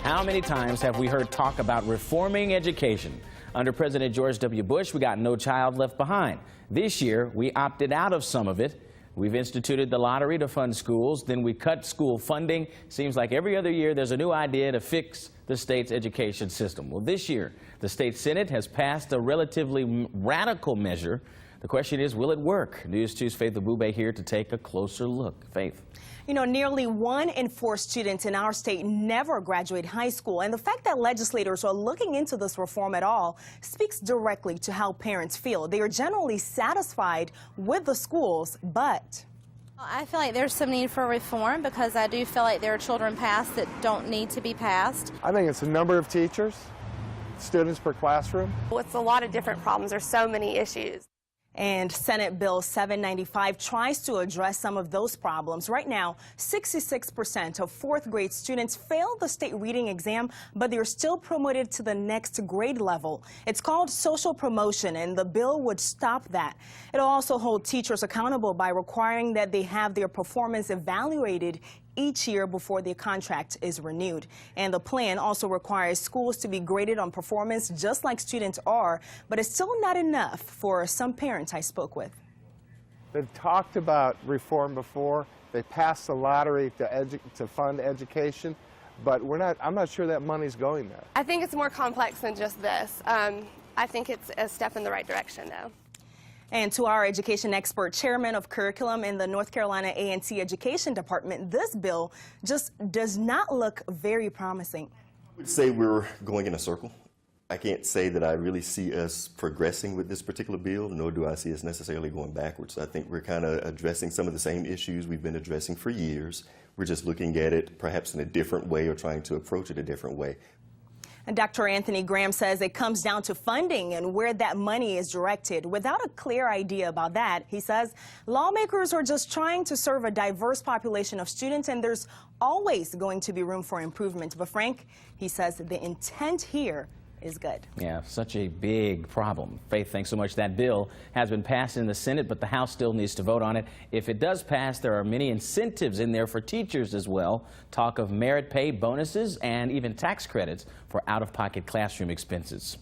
How many times have we heard talk about reforming education? Under President George W. Bush, we got No Child Left Behind. This year, we opted out of some of it. We've instituted the lottery to fund schools, then we cut school funding. Seems like every other year there's a new idea to fix the state's education system. Well, this year, the state Senate has passed a relatively radical measure. The question is, will it work? News 2's Faith Abube here to take a closer look. Faith. You know, nearly 1 in 4 students in our state never graduate high school, and the fact that legislators are looking into this reform at all speaks directly to how parents feel. They are generally satisfied with the schools, but I feel like there's some need for reform because I do feel like there are children passed that don't need to be passed. I think it's a number of teachers, students per classroom. Well, it's a lot of different problems. There's so many issues. And Senate Bill 795 tries to address some of those problems. Right now, 66% of 4th grade students fail the state reading exam, but they're still promoted to the next grade level. It's called social promotion, and the bill would stop that. It'll also hold teachers accountable by requiring that they have their performance evaluated each year before the contract is renewed. And the plan also requires schools to be graded on performance just like students are, but it's still not enough for some parents I spoke with. They've talked about reform before. They passed the lottery to fund education, but I'm not sure that money's going there. I think it's more complex than just this. I think it's a step in the right direction, though. And to our education expert, chairman of curriculum in the North Carolina A&T Education Department, this bill just does not look very promising. I would say we're going in a circle. I can't say that I really see us progressing with this particular bill, nor do I see us necessarily going backwards. I think we're kind of addressing some of the same issues we've been addressing for years. We're just looking at it perhaps in a different way or trying to approach it a different way. And Dr. Anthony Graham says it comes down to funding and where that money is directed. Without a clear idea about that, he says lawmakers are just trying to serve a diverse population of students, and there's always going to be room for improvement. But Frank, he says the intent here is good. Yeah, such a big problem. Faith, thanks so much. That bill has been passed in the Senate, but the House still needs to vote on it. If it does pass, there are many incentives in there for teachers as well. Talk of merit pay bonuses and even tax credits for out-of-pocket classroom expenses.